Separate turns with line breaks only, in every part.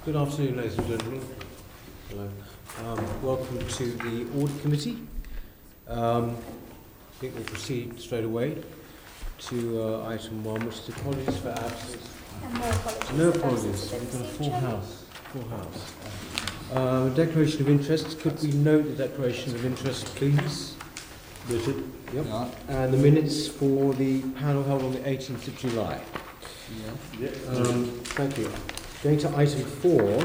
Good afternoon, ladies and gentlemen. Hello. Welcome to the Audit Committee. I think we'll proceed straight away to item 1, which is apologies for absence.
And no apologies.
No apologies. We've got a full house. Declaration of interest. Could we note the declaration of interest, please? Richard? Yep. Yeah. And the minutes for the panel held on the 18th of July. Yeah. Thank you. Going to item 4,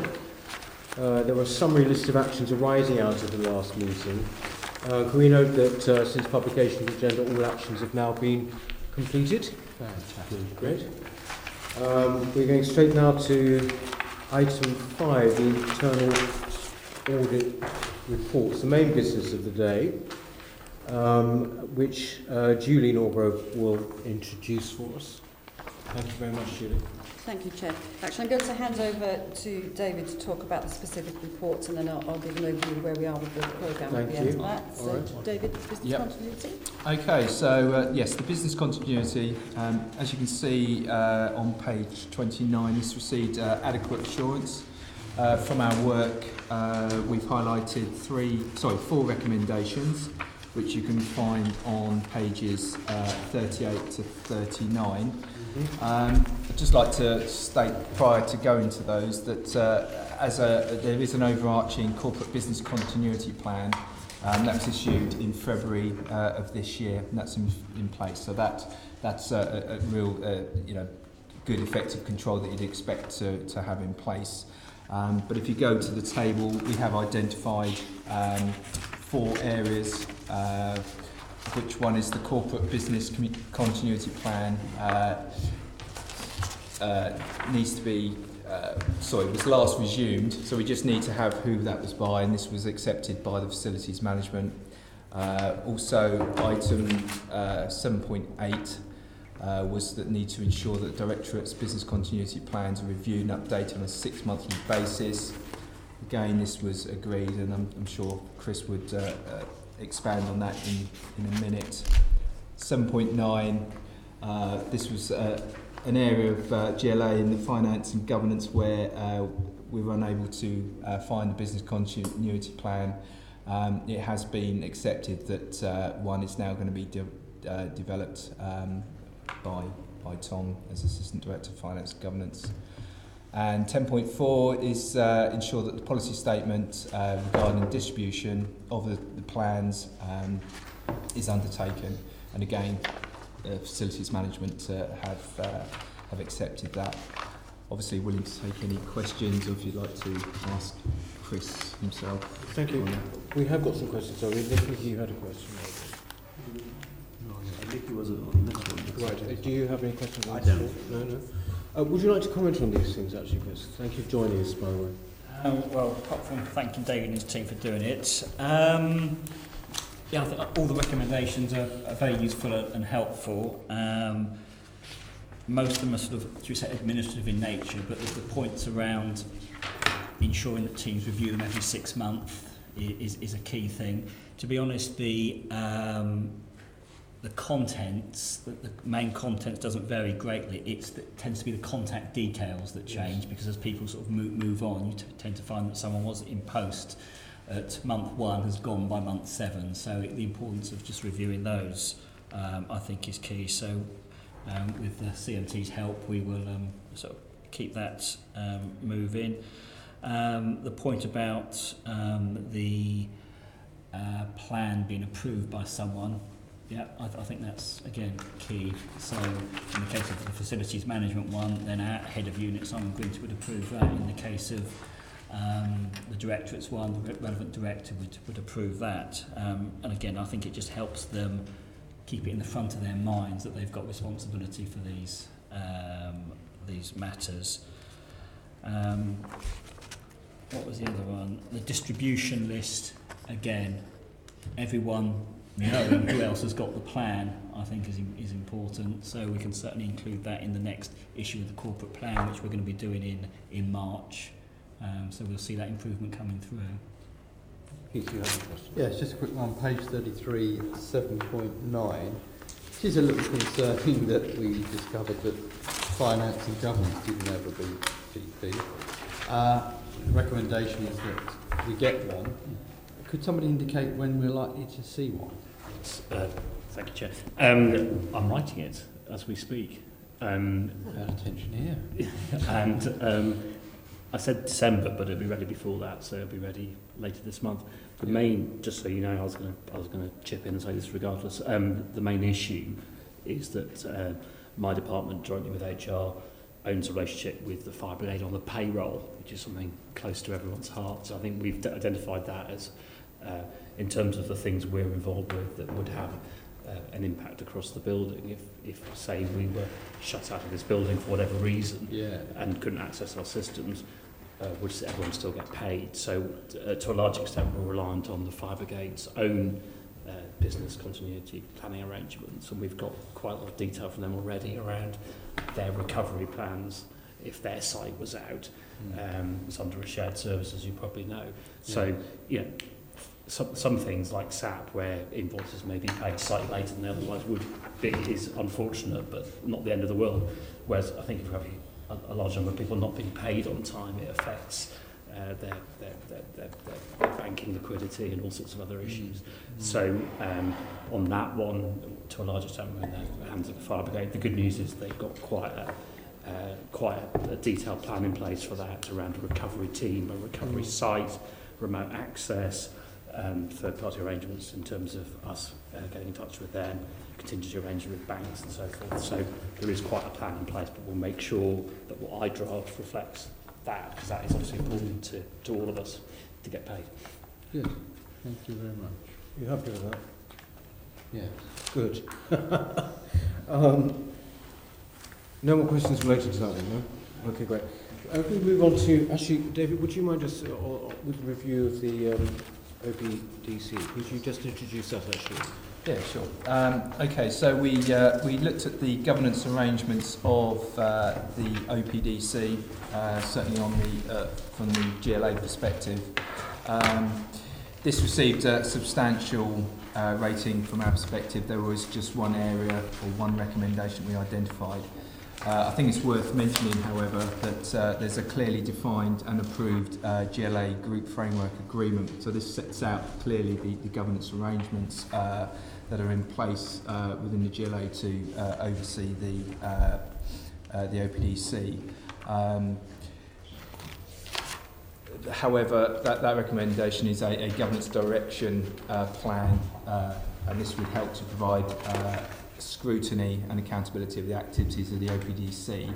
there were a summary list of actions arising out of the last meeting. Can we note that since publication of the agenda, all actions have now been completed? Fantastic. Great. We're going straight now to item 5, the Internal Audit reports, the main business of the day, which Julie Norgrove will introduce for us. Thank you very much, Julie.
Thank you, Chair. Actually, I'm going to hand over to David to talk about the specific reports, and then I'll give an overview of where we are with the programme at the end of that. So, right. David, business continuity.
Okay, so yes, the business continuity, as you can see on page 29, this received adequate assurance. From our work, we've highlighted 4 recommendations, which you can find on pages 38 to 39. I'd just like to state prior to going to those that there is an overarching corporate business continuity plan that was issued in February of this year, and that's in place. So that's a real good effective control that you'd expect to have in place. But if you go to the table, we have identified 4 areas. Which one is the corporate business continuity plan needs to be, was last resumed, so we just need to have who that was by, and this was accepted by the facilities management. Also, item 7.8 was that need to ensure that Directorate's business continuity plans are reviewed and updated on a 6-monthly basis. Again, this was agreed, and I'm sure Chris would expand on that in a minute. 7.9, this was an area of GLA in the finance and governance where we were unable to find a business continuity plan. It has been accepted that one is now going to be developed by Tom as Assistant Director of Finance and Governance. And 10.4 is ensure that the policy statement regarding distribution of the plans is undertaken. And again, facilities management have accepted that. Obviously, willing to take any questions, or if you'd like to ask Chris himself.
Thank you. We have got some questions. So, Nicky, you had a question.
Nicky wasn't on this one.
Right. Do you have any questions?
I don't.
No. Would you like to comment on these things, actually, Chris? Thank you for joining us, by the way.
Well, apart from thanking David and his team for doing it, I think all the recommendations are very useful and helpful. Most of them are sort of, should we say, administrative in nature, but the points around ensuring that teams review them every 6 months is a key thing. To be honest, the contents, the main contents doesn't vary greatly. It tends to be the contact details that change, because as people sort of move on, you tend to find that someone was in post at month 1 has gone by month 7. So the importance of just reviewing those, I think, is key. So with the CMT's help, we will sort of keep that moving. The point about the plan being approved by someone, yeah, I think that's, again, key. So in the case of the facilities management one, then our head of unit, Simon Grinter, would approve that. In the case of the directorates one, the relevant director would approve that. And again, I think it just helps them keep it in the front of their minds that they've got responsibility for these matters. What was the other one? The distribution list, again, everyone knowing who else has got the plan, I think, is important. So we can certainly include that in the next issue of the corporate plan, which we're going to be doing in March. So we'll see that improvement coming through.
Keith, you have a question?
Yes, just a quick one, page 33, 7.9. It is a little concerning that we discovered that finance and governance didn't ever be GP. The recommendation is that we get one. Could somebody indicate when we're likely to see one?
Thank you, Chair. I'm writing it as we speak.
Attention here.
And I said December, but it'll be ready before that, so it'll be ready later this month. The main, just so you know, I was going to chip in and say this regardless. The main issue is that my department, jointly with HR, owns a relationship with the fire brigade on the payroll, which is something close to everyone's heart. So I think we've identified that as, in terms of the things we're involved with, that would have an impact across the building. If say we were shut out of this building for whatever reason and couldn't access our systems, would everyone still get paid? So to a large extent we're reliant on the fire brigade's own business continuity planning arrangements, and we've got quite a lot of detail from them already around their recovery plans if their site was out. It's under a shared service, as you probably know. So some things like SAP, where invoices may be paid slightly later than they otherwise would be, is unfortunate, but not the end of the world. Whereas I think if we have a large number of people not being paid on time, it affects their banking liquidity and all sorts of other issues. So on that one, to a large extent, we're in the hands of the fire brigade. The good news is they've got quite a detailed plan in place for that, around a recovery team, a recovery site, remote access, third-party arrangements in terms of us getting in touch with them, contingency arrangements with banks and so forth. So there is quite a plan in place, but we'll make sure that what I draft reflects that, because that is obviously important to all of us to get paid.
Good. Thank you very much.
You happy with that?
Yeah.
Good. No more questions related to that then, no? Okay, great. We move on to, actually, David, would you mind just with a review of the OPDC? Could you just introduce that actually?
Yeah, sure. Okay, so we looked at the governance arrangements of the OPDC, certainly on from the GLA perspective. This received a substantial rating from our perspective. There was just one area or one recommendation we identified. I think it's worth mentioning, however, that there's a clearly defined and approved GLA Group Framework Agreement. So this sets out clearly the governance arrangements that are in place within the GLA to oversee the OPDC. However, that recommendation is a governance direction plan, and this would help to provide scrutiny and accountability of the activities of the OPDC.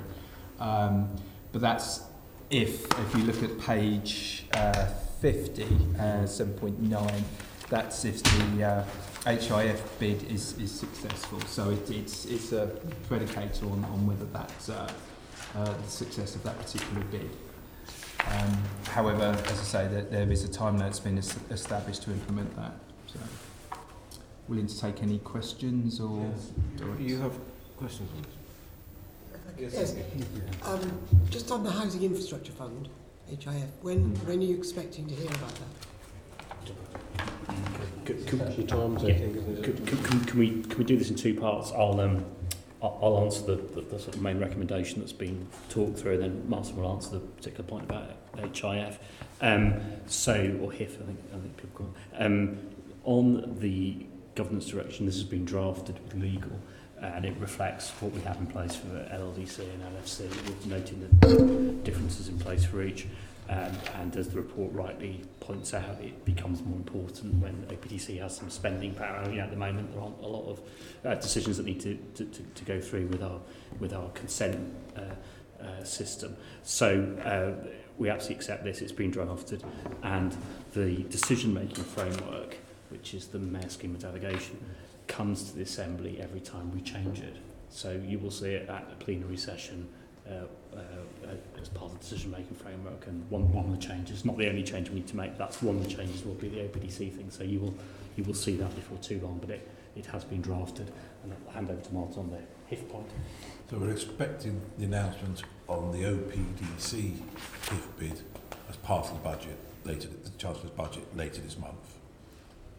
But that's if you look at page 50, 7.9, that's if the HIF bid is successful. So it's a predicator on whether that's the success of that particular bid. However, as I say, there is a timeline that's been established to implement that. So, willing to take any questions or?
Yes. You have questions on this?
Yes. Just on the Housing Infrastructure Fund, HIF, when are you expecting to hear about that?
Can we do this in two parts? I'll answer the sort of main recommendation that's been talked through, and then Martin will answer the particular point about HIF. Or HIF, I think people call it. On the governance direction, this has been drafted with legal, and it reflects what we have in place for LLDC and LFC, with noting the differences in place for each. And as the report rightly points out, it becomes more important when OPDC has some spending power. At the moment, there aren't a lot of decisions that need to go through with our consent system. So we absolutely accept this. It's been drafted, and the decision-making framework, which is the Mayor Scheme of Delegation, comes to the Assembly every time we change it. So you will see it at a plenary session as part of the decision-making framework, and one of the changes, not the only change we need to make, that's one of the changes will be the OPDC thing, so you will see that before too long, but it has been drafted, and I'll hand over to Martin on the HIF point.
So we're expecting the announcement on the OPDC HIF bid as part of the budget, the Chancellor's budget later this month.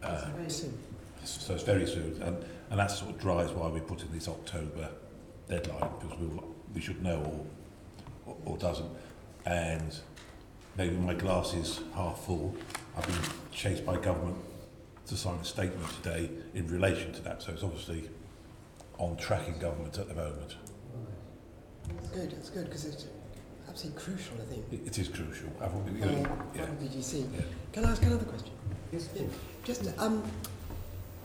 Very soon.
So it's very soon, and that sort of drives why we put in this October deadline, because we should know or doesn't. And maybe my glass is half full. I've been chased by government to sign a statement today in relation to that, so it's obviously on track in government at the moment.
It's good, because it's absolutely crucial, I think.
It is crucial.
BGC.
Yeah.
Can I ask another question?
Yes.
Yeah. Just,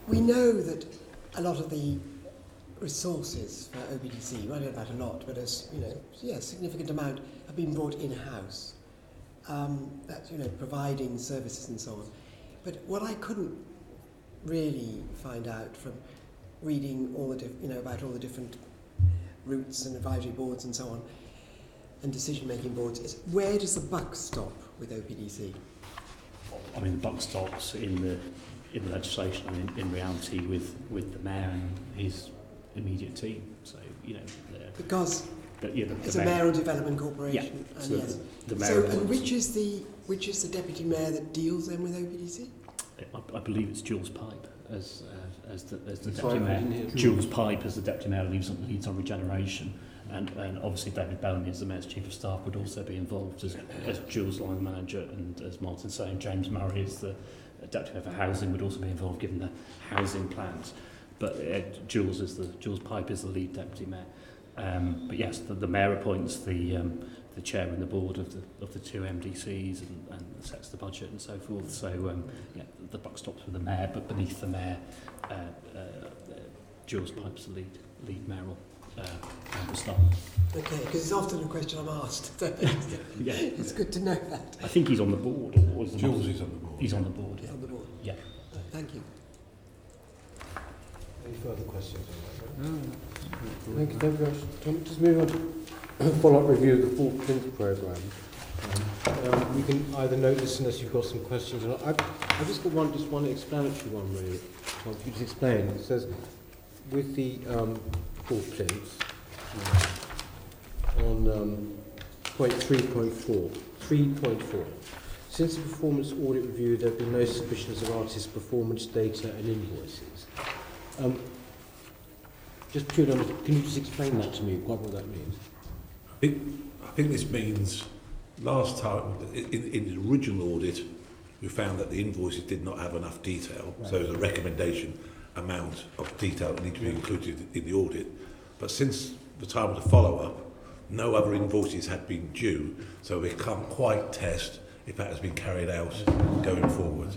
we know that a lot of the resources for OBDC, well, I don't know about a lot, but as you know, a significant amount have been brought in-house. That's providing services and so on. But what I couldn't really find out from reading all the about all the different routes and advisory boards and so on, and decision-making boards, is where does the buck stop with OPDC?
I mean, the buck stops in the legislation. I mean, in reality, with the mayor and his immediate team. So
because it's
the
a mayoral development corporation.
Yeah.
And
So
yes.
the mayor.
And which is the deputy mayor that deals then with OPDC?
I believe it's Jules Pipe as the deputy
Sorry, I didn't hear.
mayor. Jules Pipe as the deputy mayor leads on regeneration, and obviously David Bellamy as the mayor's chief of staff would also be involved as Jules line manager, and as Martin's saying, James Murray as the deputy mayor for housing would also be involved given the housing plans. But Jules Pipe is the lead deputy mayor. But yes, the mayor appoints the chair and the board of the two MDCs and sets the budget and so forth. So the buck stops with the mayor, but beneath the mayor, Jules Pipe's the lead mayoral member staff.
Okay, because it's often a question I'm asked.
Yeah,
It's good to know that.
I think he's on the board. Or is
Jules is on the board.
He's on the board.
He's on the board.
Yeah.
Thank you.
Any further questions on that? No. Thank you very much. Tom, just moving on to follow-up review of the Fourth Plinth Programme. You can either note this unless you've got some questions or not. I've just got one explanatory one really. Well, if you just explain. It says, with the Fourth Plinth, on point 3.4, since the performance audit review, there have been no suspicions of artists' performance data and invoices. Just purely, can you just explain that to me, what that means?
I think this means last time, in the original audit, we found that the invoices did not have enough detail, right. So there's a recommendation amount of detail that needs to be included in the audit. But since the time of the follow-up, no other invoices had been due, so we can't quite test if that has been carried out going forward.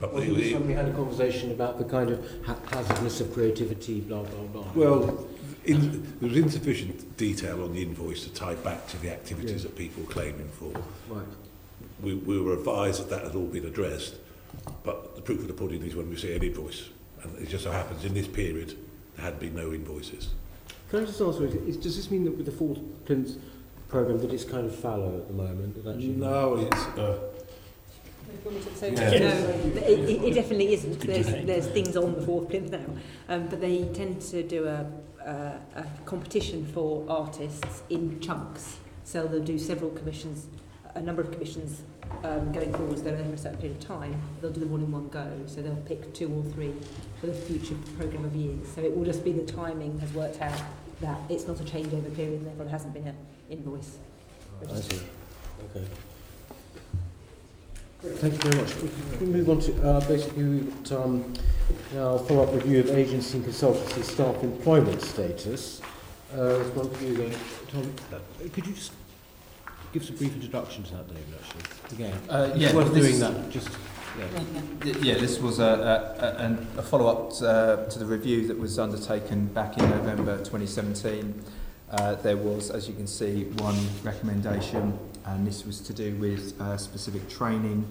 But
we had a conversation about the kind of hazardness of creativity, blah, blah, blah.
Well, there was insufficient detail on the invoice to tie back to the activities that people were claiming for.
Right.
We were advised that had all been addressed, but the proof of the pudding is when we see an invoice. And it just so happens in this period there had been no invoices.
Can I just ask, does this mean that with the Fourth Plinth Programme that it's kind of fallow at the moment?
No, it's...
No, it definitely isn't. There's things on the Fourth Plinth now, but they tend to do a competition for artists in chunks. So they'll do several commissions, a number of commissions going forwards. They're over a certain period of time. They'll do them all in one go. So they'll pick 2 or 3 for the future programme of years. So it will just be the timing has worked out that it's not a changeover period, and therefore there hasn't been an invoice.
I see. Okay. Thank you very much. We move on to basically now follow-up review of agency and consultancy staff employment status. There's one for you again. Tom, could you just give us a brief introduction to that, David, actually? Again, it's worth doing that. Just,
this was a follow-up to the review that was undertaken back in November 2017. There was, as you can see, one recommendation, and this was to do with specific training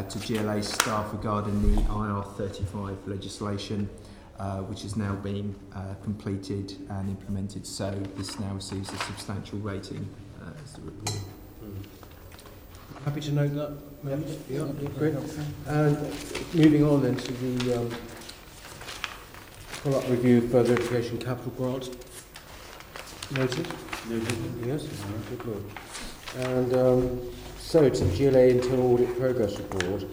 to GLA staff regarding the IR35 legislation, which is now being completed and implemented. So this now receives a substantial rating as the report.
Happy to note that. Yeah, great. And moving on then to the follow-up review of further education capital grants. Noted? Yes. Good Lord. And so to the GLA Internal Audit Progress Report.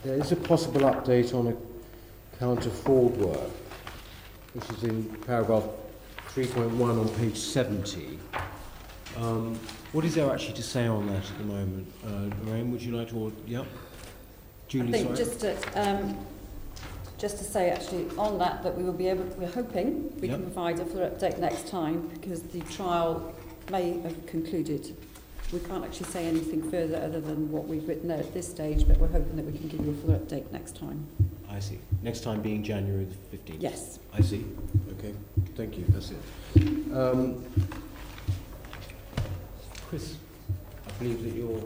There is a possible update on account of fraud work, which is in paragraph 3.1 on page 70. What is there actually to say on that at the moment? Lorraine, would you like to? Yep. Julie,
I think
sorry.
just to say actually on that we will be able. We're hoping we
Yep.
can provide a full update next time because the trial may have concluded. We can't actually say anything further other than what we've written there at this stage, but we're hoping that we can give you a full update next time.
I see. Next time being January the 15th.
Yes.
I see. Okay. Thank you. That's it. Chris, I believe that your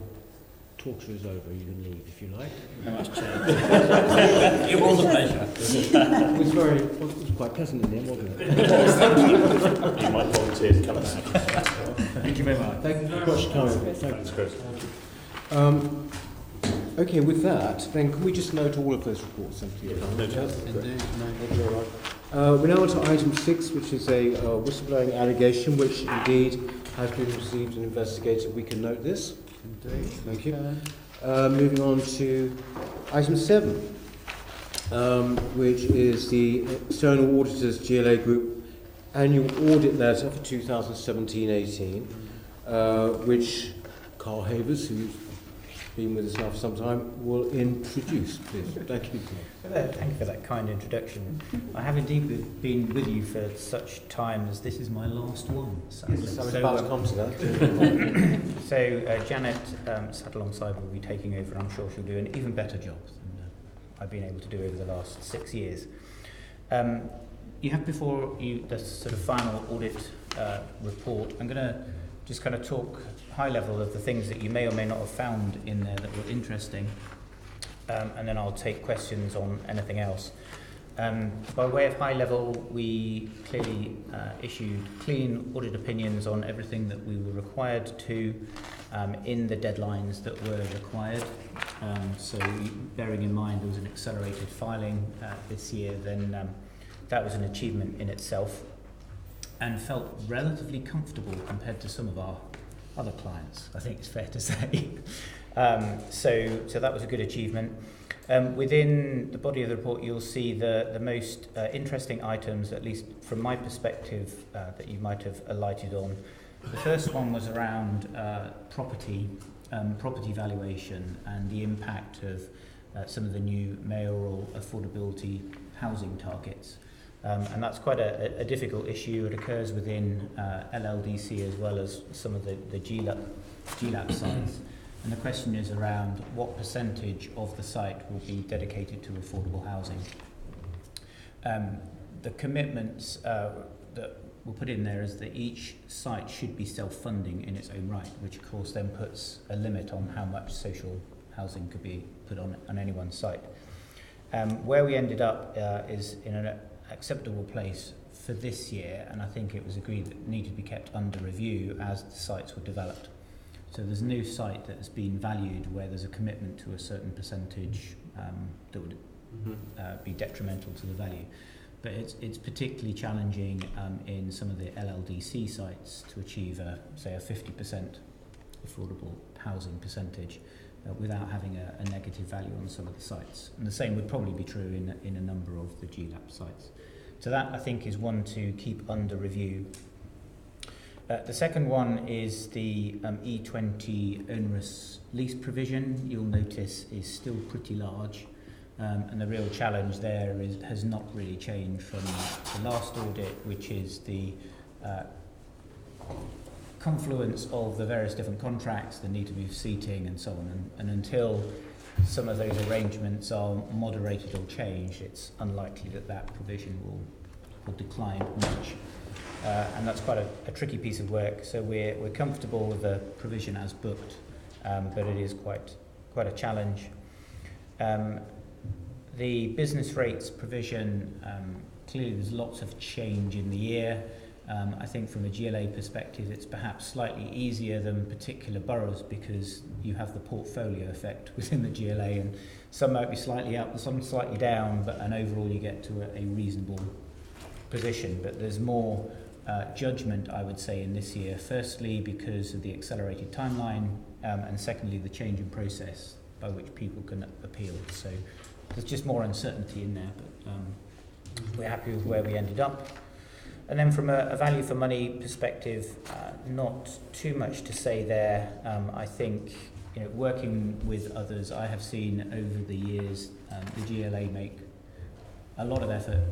torture is over. You can leave if you like.
Very much changed. It was a pleasure.
It was quite pleasant in the end, wasn't it?
You might volunteer to come back.
Thank you very much.
Thank you very much for coming.
Thanks, Chris.
Okay, with that, then can we just note all of those reports simply?
Indeed,
We're now on to item 6, which is a whistleblowing allegation, which indeed has been received and investigated. We can note this.
Indeed.
Thank you. Moving on to item 7, which is the External Auditors GLA Group Annual Audit Letter for 2017-18, which Carl Havers, who's been with us now for some time, will introduce, please. Thank you.
Thank you for that kind introduction. I have indeed been with you for such time as this is my last one. Sadly.
So, about to come to that.
So Janet sat alongside will be taking over, and I'm sure she'll do an even better job than I've been able to do over the last 6 years. You have before you the sort of final audit report. I'm going to just kind of talk high level of the things that you may or may not have found in there that were interesting, and then I'll take questions on anything else. By way of high level, we clearly issued clean audit opinions on everything that we were required to in the deadlines that were required. So bearing in mind there was an accelerated filing this year, then that was an achievement in itself, and felt relatively comfortable compared to some of our other clients, I think it's fair to say. So that was a good achievement. Within the body of the report, you'll see the most interesting items, at least from my perspective, that you might have alighted on. The first one was around property valuation and the impact of some of the new mayoral affordability housing targets. And that's quite a difficult issue. It occurs within LLDC as well as some of the GLAP sites. And the question is around what percentage of the site will be dedicated to affordable housing. The commitments that we'll put in there is that each site should be self-funding in its own right, which of course then puts a limit on how much social housing could be put on any one site. Where we ended up is in an acceptable place for this year, and I think it was agreed that it needed to be kept under review as the sites were developed. So there's a new site that has been valued where there's a commitment to a certain percentage that would be detrimental to the value. But it's particularly challenging in some of the LLDC sites to achieve say a 50% affordable housing percentage without having a negative value on some of the sites. And the same would probably be true in a number of the GLAP sites. So that, I think, is one to keep under review. The second one is the E20 onerous lease provision. You'll notice is still pretty large, and the real challenge there has not really changed from the last audit, which is the confluence of the various different contracts, the need to move seating and so on, and until some of those arrangements are moderated or changed, it's unlikely that provision will decline much. And that's quite a tricky piece of work, so we're comfortable with the provision as booked, but it is quite a challenge. The business rates provision, clearly there's lots of change in the year. I think from a GLA perspective it's perhaps slightly easier than particular boroughs because you have the portfolio effect within the GLA, and some might be slightly up and some slightly down, and overall you get to a reasonable position. But there's more judgment, I would say, in this year, firstly because of the accelerated timeline, and secondly the change in process by which people can appeal. So there's just more uncertainty in there, but we're happy with where we ended up. And then from a value for money perspective, not too much to say there. I think, working with others, I have seen over the years the GLA make a lot of effort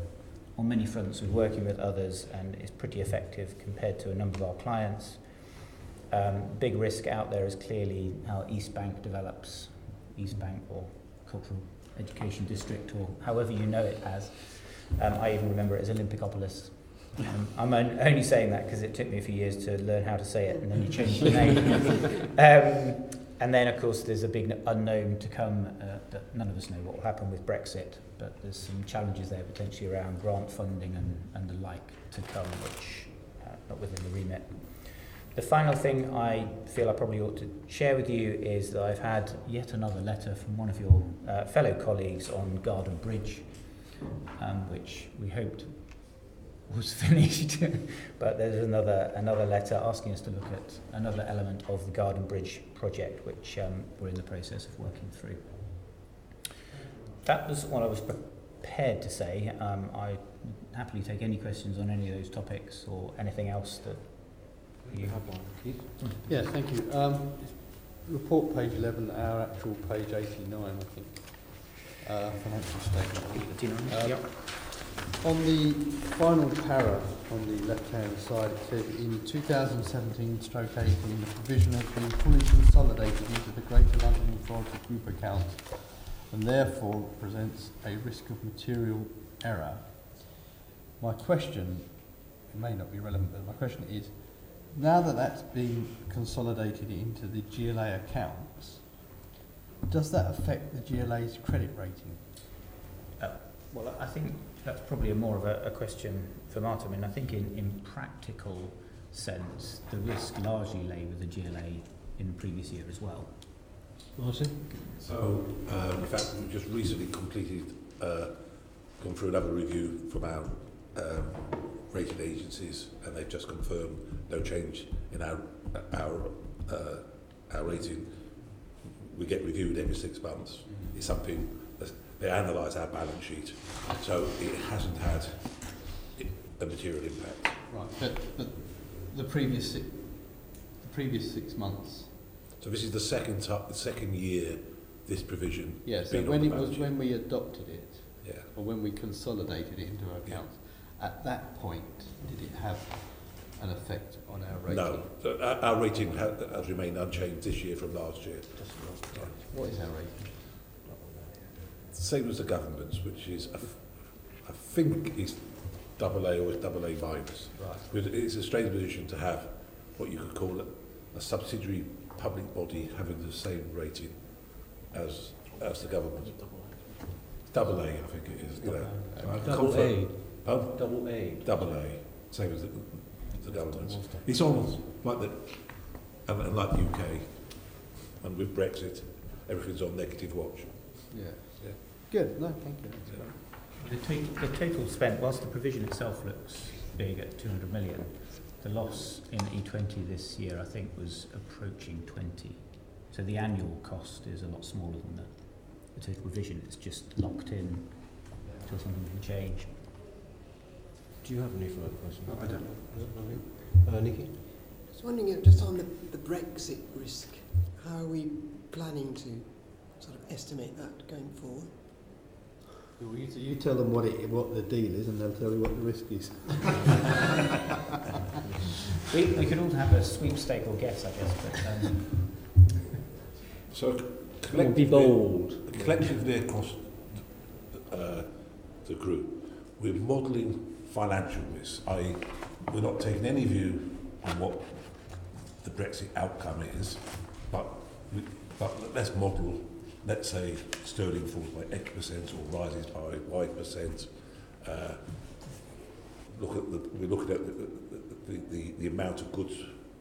on many fronts with working with others, and is pretty effective compared to a number of our clients. Big risk out there is clearly how East Bank develops, East Bank or Cultural Education District, or however you know it as. I even remember it as Olympicopolis. I'm only saying that because it took me a few years to learn how to say it, and then you change the name. And then, of course, there's a big unknown to come that none of us know what will happen with Brexit, but there's some challenges there potentially around grant funding and the like to come, which not within the remit. The final thing I feel I probably ought to share with you is that I've had yet another letter from one of your fellow colleagues on Garden Bridge, which we hoped was finished, but there's another letter asking us to look at another element of the Garden Bridge project, which we're in the process of working through. That was what I was prepared to say. I happily take any questions on any of those topics or anything else that you have one. Keith?
Yes, thank you. Report page 11, our actual page 89, I think. Financial statement.
Yep.
On the final para on the left-hand side, it says in 2017/18, the provision has been fully consolidated into the Greater London Authority Group account and therefore presents a risk of material error. My question, it may not be relevant, but my question is, now that that's been consolidated into the GLA accounts, does that affect the GLA's credit rating?
Well, I think that's probably more of a question for Martin. I mean, I think in practical sense, the risk largely lay with the GLA in the previous year as well.
Martin?
So, in fact, we've just recently completed, gone through another review from our rating agencies, and they've just confirmed no change in our rating. We get reviewed every 6 months. It's something that they analyse our balance sheet, so it hasn't had a material impact.
Right, but the previous 6 months.
So this is the second year this provision.
Yeah. So when we adopted it,
yeah,
or when we consolidated it into our accounts, at that point, did it have an effect on our rating?
No, our rating has remained unchanged this year from last year. Right.
What is our rating?
Same as the government's, which is, I think, is AA or is AA minus.
Right.
Because it's a strange position to have what you could call a subsidiary public body having the same rating as the government. AA, I think it is.
Double A.
Oh?
Double A.
AA, same as the government. It's almost like and like the UK, and with Brexit, everything's on negative watch.
Yeah.
Yeah.
Good. No, thank you.
The total spent, whilst the provision itself looks big at 200 million, the loss in E20 this year, I think, was approaching 20. So the annual cost is a lot smaller than the total provision. It's just locked in until something can change.
Do you have any further questions?
No, I don't.
Nikki?
Just wondering, just on the Brexit risk, how are we planning to sort of estimate that going forward?
Well, you tell them what the deal is, and they'll tell you what the risk is.
We could all have a sweepstake or guess, I guess. But,
So
Be bold.
collectively across the group, we're modelling financial risk, i.e. we're not taking any view on what the Brexit outcome is, but let's model, let's say sterling falls by X% or rises by Y%. We're looking at the amount of goods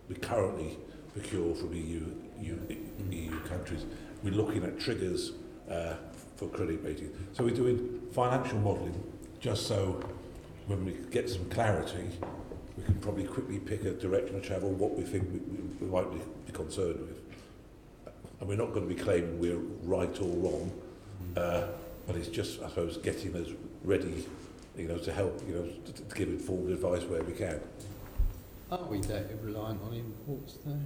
we currently procure from EU countries. We're looking at triggers for credit rating. So we're doing financial modelling just so when we get some clarity, we can probably quickly pick a direction of travel, what we think we might be concerned with. And we're not going to be claiming we're right or wrong, but it's just, I suppose, getting us ready to help, to give informed advice where we can.
Are we that reliant on imports though?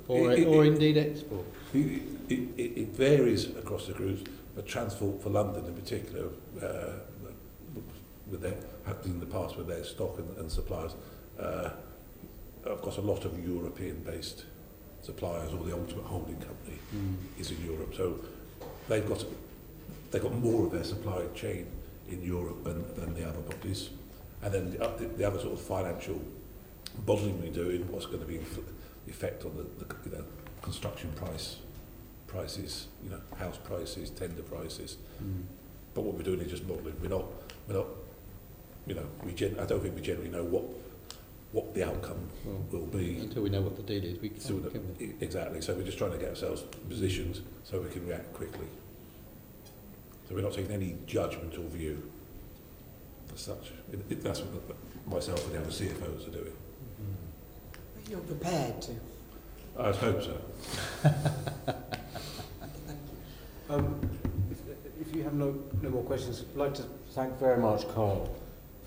Or indeed exports?
It varies across the groups, but Transport for London in particular, with their, in the past with their stock and suppliers, of course a lot of European-based suppliers, or the ultimate holding company is in Europe, so they've got more of their supply chain in Europe than the other bodies, and then the other sort of financial modelling we do in what's going to be the effect on the construction prices, house prices, tender prices. But what we're doing is just modelling. We're not. I don't think we generally know what the outcome will be
until we know what the deal is. We can't,
exactly. So we're just trying to get ourselves positioned so we can react quickly. So we're not taking any judgment or view as such. That's what myself and the other CFOs are doing.
You're prepared to.
I hope so.
If you have no more questions, I'd like to thank very much Carl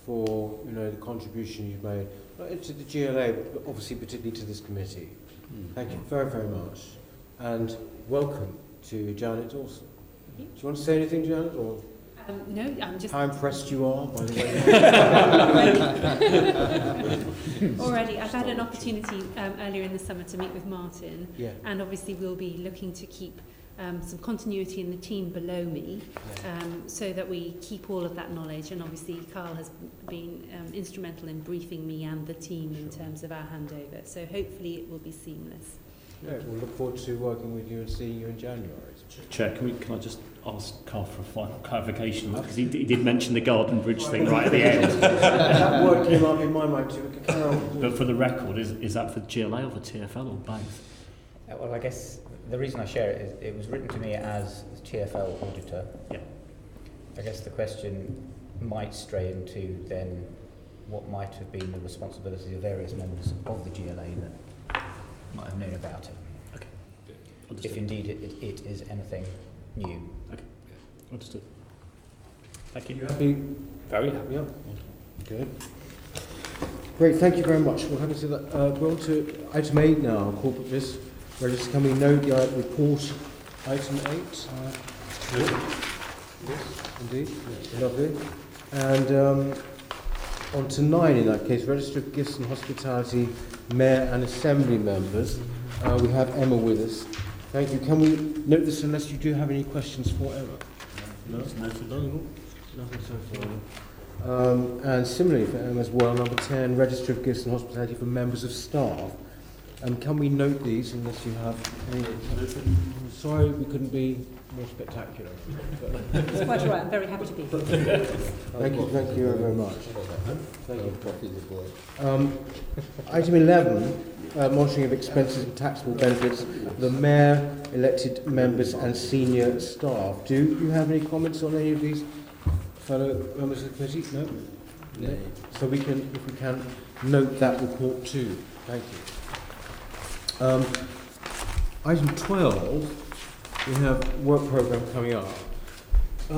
for the contribution you've made, not to the GLA, but obviously particularly to this committee. Thank you very, very much, and welcome to Janet also. Do you want to say anything, Janet, or?
No, I'm just...
How impressed you are, by the way.
Already, I've had an opportunity earlier in the summer to meet with Martin, and obviously we'll be looking to keep some continuity in the team below me, so that we keep all of that knowledge, and obviously Carl has been instrumental in briefing me and the team in terms of our handover, so hopefully it will be seamless.
Yeah, we'll look forward to working with you and seeing you in January.
Chair, can I just ask Carl for a final clarification, because he did mention the Garden Bridge thing right at the end.
That word came up in my mind too.
But for the record, is that for GLA or for TFL or both?
Well, I guess the reason I share it is it was written to me as TFL auditor.
Yeah.
I guess the question might stray into then what might have been the responsibility of various members of the GLA that might have known about it.
Okay.
If indeed it is anything new.
Okay. Understood. Thank you.
You happy? Very happy. Yeah. Good. Great. Thank you very much. We'll have to see that. We're on to item 8 now. Corporate risk register. Can we note the report? Item 8. Yes, indeed. Yes. Lovely. And on to 9 in that case. Register of gifts and hospitality. Mayor and Assembly members. We have Emma with us. Thank you. Can we note this unless you do have any questions for Emma? No? Nothing so far. And similarly for Emma as well, number 10, Register of Gifts and Hospitality for members of staff. Can we note these unless you have any? I'm sorry we couldn't be more spectacular.
It's quite all right. I'm very happy to be here.
Thank you very much. Thank you. Item 11, monitoring of expenses and taxable benefits, the mayor, elected members and senior staff. Do you have any comments on any of these, fellow members of the committee? No? No. So we can, if we can, note that report too. Thank you. Item 12, we have work programme coming up. I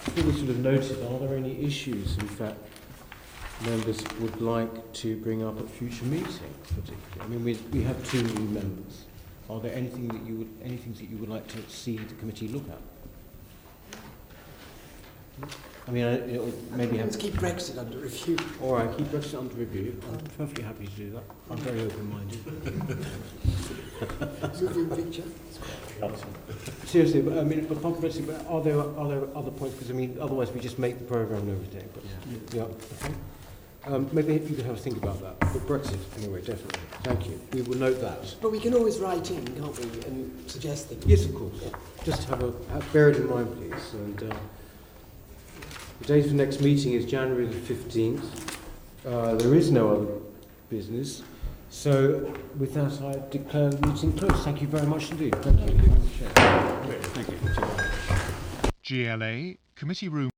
think we should have noted, are there any issues, in fact, members would like to bring up at future meetings, particularly? I mean, we have 2 new members. Are there anything that you would like to see the committee look at? I mean, maybe
Let's keep Brexit under review.
All right, keep Brexit under review. I'm perfectly happy to do that. I'm very open-minded.
Moving picture.
Seriously, but I mean, but apart from Brexit, are there other points? Because I mean, otherwise we just make the programme and everything. But yeah. Okay. Maybe you could have a think about that. But Brexit, anyway, definitely. Thank you. We will note that.
But we can always write in, can't we, and suggest things.
Yes, of course. Yeah. Just bear it in mind, please. And the date of the next meeting is January the 15th. There is no other business. So, with that, I declare the meeting closed. Thank you very much indeed. Thank you.
Thank you. GLA Committee Room.